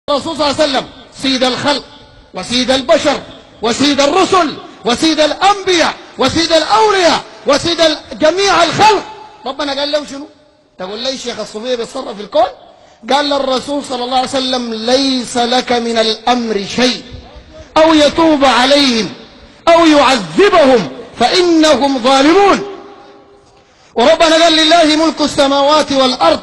الرسول صلى الله عليه وسلم سيد الخلق وسيد البشر وسيد الرسل وسيد الأنبياء وسيد الأولياء وسيد جميع الخلق. ربنا قال له شنو؟ تقول لي الشيخ الصوفي بيتصرف في الكون؟ قال للرسول صلى الله عليه وسلم ليس لك من الأمر شيء، أو يتوب عليهم أو يعذبهم فإنهم ظالمون. وربنا قال لله ملك السماوات والأرض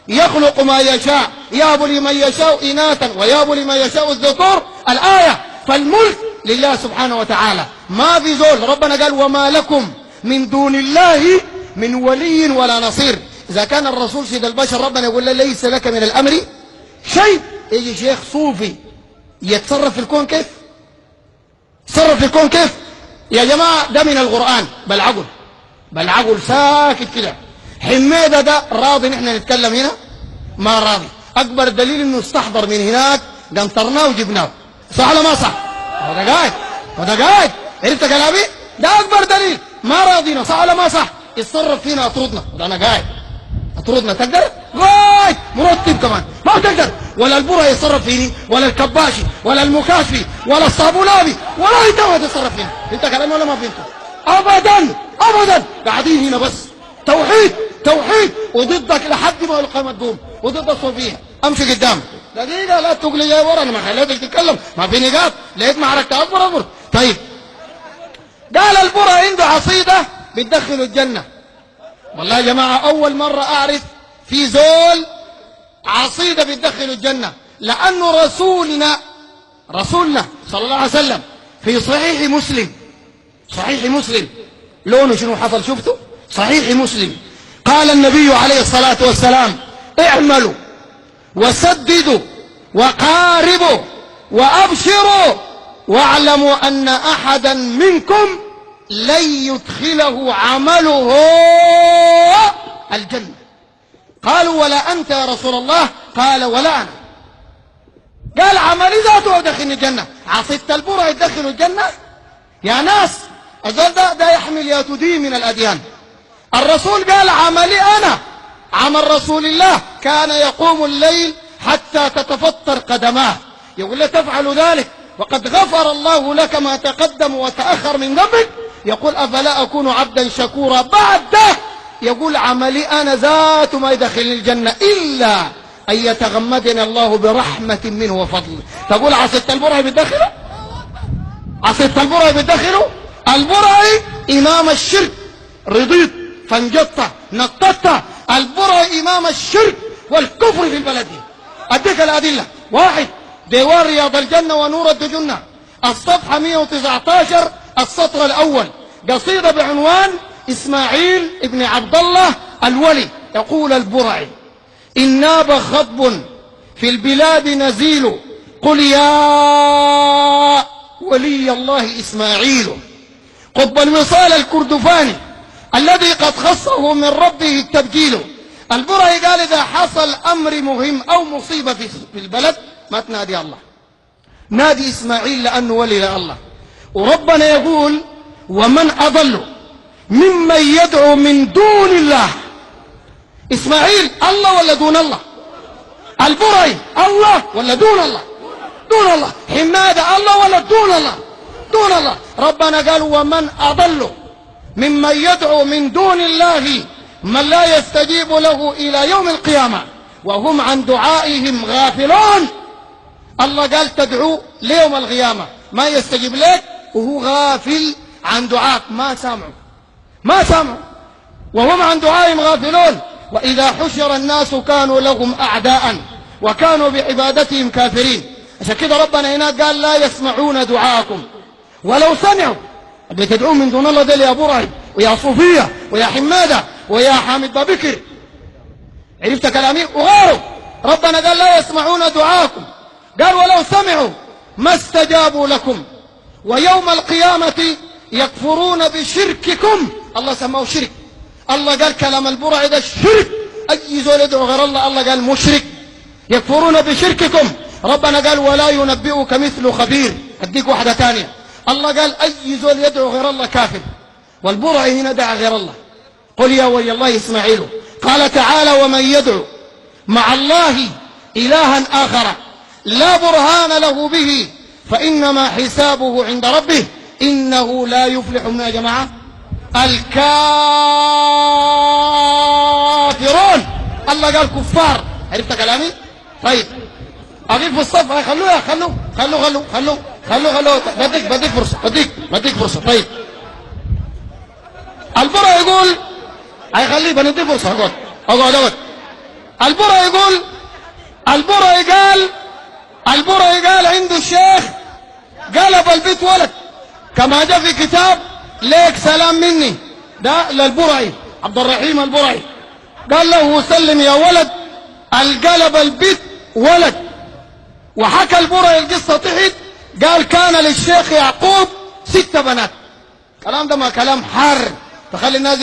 يخلق ما يشاء يهب لمن يشاء إناثا ويهب لمن يشاء الذكور. الآية فالملك لله سبحانه وتعالى، ما في زول. ربنا قال وما لكم من دون الله من ولي ولا نصير. إذا كان الرسول سيد البشر ربنا يقول له ليس لك من الأمر شيء، يجي شيخ صوفي يتصرف في الكون كيف؟ تصرف في الكون كيف؟ يا جماعة ده من القرآن بالعقل ساكت كده. حميدة ده راضي نحن نتكلم هنا؟ ما راضي. أكبر دليل إنه استحضر من هناك قنطرناه وجبناه. صح ولا ما صح؟ وده قاعد عرفت كلامي؟ ده أكبر دليل. ما راضينا. صح ولا ما صح؟ يتصرف فينا أطردنا. وده أنا قاعد أطردنا. تقدر؟ قاعد مرتب كمان ما تقدر. ولا البرة يتصرف فيني ولا الكباشي ولا المكاشفي ولا الصابونابي ولا يتوه يتصرف فيني. أنت كلامي ولا ما فهمته؟ أبدا قاعدين هنا بس توحيد وضدك لحد ما القيامة تقوم وضد الصوفية. امشي قدام دقيقة لا تقلي جاي ورا. انا ما خليتك تتكلم، ما في نقاط. لقيت معركة اكبر. طيب قال البرة عنده عصيدة بتدخله الجنة. والله يا جماعة اول مرة اعرف في زول عصيدة بتدخله الجنة، لانه رسولنا صلى الله عليه وسلم في صحيح مسلم لونه شنو حصل شفته؟ صحيح مسلم قال النبي عليه الصلاة والسلام اعملوا وسددوا وقاربوا وأبشروا واعلموا أن أحدا منكم لن يدخله عمله الجنة. قالوا ولا أنت يا رسول الله؟ قال ولا أنا. قال عملي ذاته يدخلني الجنة. عصيت البرة يدخل الجنة يا ناس؟ الزول ده يحمل يا تدي من الأديان. الرسول قال عملي أنا عمل رسول الله كان يقوم الليل حتى تتفطر قدماه. يقول له تفعل ذلك وقد غفر الله لك ما تقدم وتأخر من ذنبك. يقول أفلا أكون عبدا شكورا. بعد ده يقول عملي أنا ذات ما يدخلني الجنة إلا أن يتغمدني الله برحمة منه وفضل. تقول عصيت البرع بتدخله؟ عصيت البرع بتدخله؟ البرع إمام الشرك. رضيت فانجطت نططت. البرع إمام الشرك والكفر في البلد. أديك الأدلة. واحد ديوان رياض الجنة ونور الدجنة الصفحة 119 السطر الأول قصيدة بعنوان إسماعيل ابن عبد الله الولي. يقول البرعي إن ناب خطب في البلاد نزيل قل يا ولي الله إسماعيل قطب الوصال الكردفاني الذي قد خصه من ربه التبجيل. البرعي قال إذا حصل أمر مهم أو مصيبة في البلد ما تنادي الله، نادي إسماعيل لأنه ولي الله. وربنا يقول ومن أضل ممن يدعو من دون الله. إسماعيل الله ولا دون الله؟ البرعي الله ولا دون الله؟ دون الله. حمادة الله ولا دون الله؟ دون الله. ربنا قال ومن أضل ممن يدعو من دون الله من لا يستجيب له إلى يوم القيامة وهم عن دعائهم غافلون. الله قال تدعو ليوم القيامة ما يستجيب لك وهو غافل عن دعاك. ما سامعوا وهم عن دعائهم غافلون. وإذا حشر الناس كانوا لهم أعداء وكانوا بعبادتهم كافرين. عشان كده ربنا هناك قال لا يسمعون دعاءكم ولو سمعوا. بتدعون من دون الله دل يا برعي ويا صوفية ويا حمادة ويا حامد بابكر. عرفت كلامي؟ وغيره. ربنا قال لا يسمعون دعاءكم. قال ولو سمعوا ما استجابوا لكم ويوم القيامة يكفرون بشرككم. الله سماه شرك. الله قال كلام البرع ده الشرك. أي زول يدعو غير الله الله قال مشرك. يكفرون بشرككم. ربنا قال ولا ينبئك مثل خبير. أديك واحدة ثانية. الله قال أي زول يدعو غير الله كافر. والبرع هنا دعا غير الله. قل يا ولي الله إسماعيل. قال تعالى ومن يدعو مع الله إلها آخر لا برهان له به فإنما حسابه عند ربه إنه لا يفلح من يا جماعة الكافرون. الله قال كفار. عرفت كلامي؟ طيب أقف في الصف. خلوه بديك فرصة. طيب البرا يقول خليه بنديك فرصة. اقعد. البرا قال عنده الشيخ قلب البيت ولد كما جاء في كتاب ليك سلام مني ده للبرعي عبد الرحيم البرعي. قال له سلم يا ولد القلب البيت ولد. وحكى البرعي القصة تحت قال كان للشيخ يعقوب 6 بنات. كلام ده ما كلام حار تخلي الناس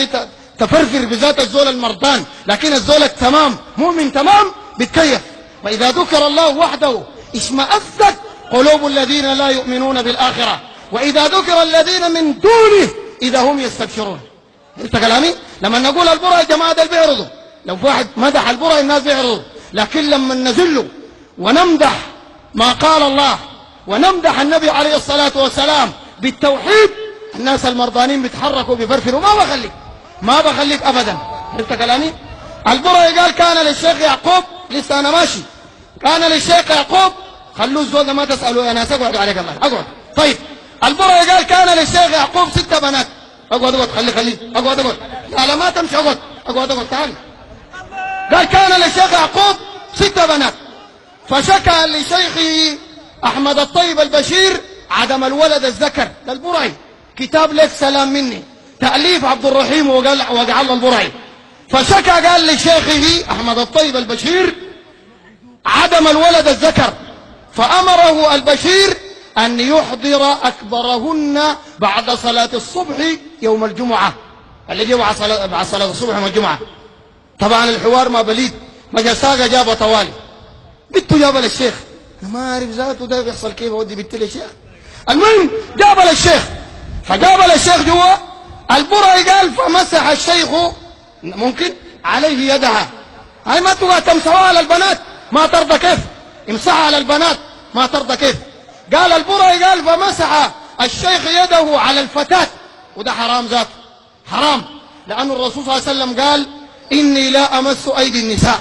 تفرفر بذات الزول المرضان، لكن الزول التمام مؤمن تمام بيتكيف. وإذا ذكر الله وحده اشمأزت قلوب الذين لا يؤمنون بالآخرة وإذا ذكر الذين من دونه إذا هم يستبشرون. انت كلامي؟ لما نقول البرع الجماعة ده بيعرضوا، لو واحد مدح البرع الناس بيعرضوا، لكن لما نزله ونمدح ما قال الله ونمدح النبي عليه الصلاة والسلام بالتوحيد الناس المرضانين بيتحركوا بيفرفروا. ما بخليك أبدا. انت كلامي؟ البرع قال كان للشيخ يعقوب، لسه أنا ماشي، كان للشيخ يعقوب، خلوه الزول ده ما تسألوا يا ناس، اقعدوا عليك الله اقعد. طيب البرع قال كان للشيخ يعقوب 6 بنات. اقعد خليه اقعد. لا ما تمشي. اقعد تعال. قال كان للشيخ يعقوب 6 بنات فشكى لشيخه أحمد الطيب البشير عدم الولد الذكر. ده البرعي كتاب لك سلام مني تأليف عبد الرحيم وجعل البرعي. فشكى قال لشيخه أحمد الطيب البشير عدم الولد الذكر فأمره البشير أن يحضر أكبرهن بعد صلاة الصبح يوم الجمعة اللي جاء بعد صلاة الصبح يوم الجمعة. طبعا الحوار ما بليد، ما جساقة جابه طوالي، بنته جابه للشيخ، ما أعرف ذاته ده بيحصل كيف أودي بنت للشيخ. المهم جابه للشيخ، فجابه للشيخ جوا. البرعي قال فمسح الشيخ ممكن عليه يدها. هاي ما تبغى تمسحها على البنات ما ترضى كيف؟ امسحها على البنات ما ترضى كيف؟ قال البرعي قال فمسح الشيخ يده على الفتاة، وده حرام ذاته، حرام، لأن الرسول صلى الله عليه وسلم قال إني لا أمس أيدي النساء،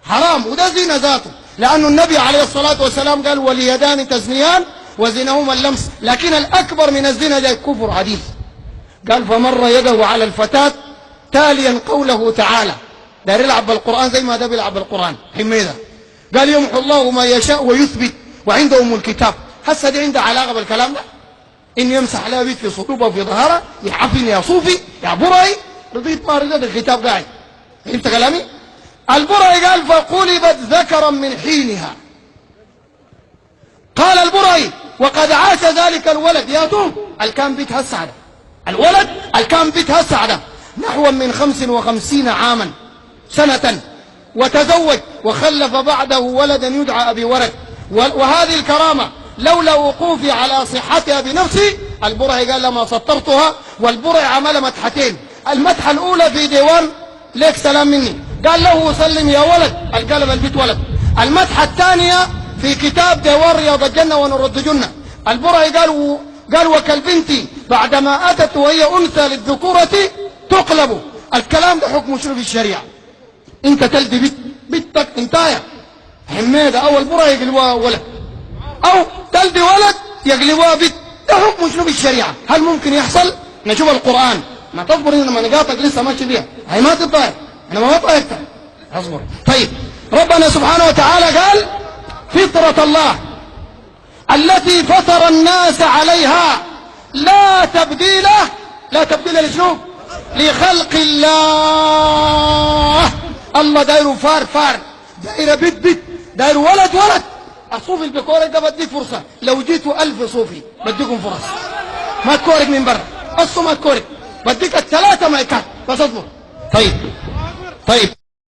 حرام، وده زنا ذاته، لأن النبي عليه الصلاة والسلام قال واليدان تزنيان وزنهما اللمس، لكن الأكبر من الزنا ده كفر حديث. قال فمر يده على الفتاة تاليا قوله تعالى، داير يلعب بالقرآن زي ما ده بيلعب بالقرآن حميدة. قال يمحو الله ما يشاء ويثبت وعنده أم الكتاب. هسه دي عنده علاقة بالكلام ده؟ إن يمسح لها بيت في صلوبه وفي ظهرها يحفني يا صوفي يا برعي، رضيت ما رضيت الكتاب قاعد. فهمت كلامي؟ البرعي قال فقلبت ذكرا من حينها. قال البرعي وقد عاش ذلك الولد يا دوب الكان بيت هالسعدة، الولد الكان بيت هالسعدة نحو من 55 عاما سنة، وتزوج وخلف بعده ولدا يدعى أبي ورد. وهذه الكرامة لولا وقوفي على صحتها بنفسي البرعي قال لما سطرتها. والبرعي عمل مدحتين، المدحة الأولى في ديوان ليك سلام مني قال له سلم يا ولد القلب البيت ولد. المدحة الثانية في كتاب ديوان رياض الجنة ونرد جنة. البرعي قال وكالبنت بعدما أتت وهي أنثى للذكورة تقلب. الكلام ده حكم شنو في الشريعة؟ انت تلدي بنتك انتايا حميدة او البرعي يقلبوها ولد، او تلدي ولد يقلبوها بنت، ده حكم شنو في الشريعة؟ هل ممكن يحصل؟ نشوف القرآن. ما تصبر لما نقاطك لسه ماشي بيها، هي ما تطايق، انا ما طايقتها، اصبر. طيب ربنا سبحانه وتعالى قال فطرة الله التي فطر الناس عليها لا تبديل لشنو؟ لخلق الله. الله دايره فار دايره بيت دايره ولد. الصوفي اللي بيكورك ده بديك فرصة، لو جيتوا 1000 صوفي بديكم فرص، ما تكورك من برا، ما تكورك، بديك ال3 مايكات بس اصبر. طيب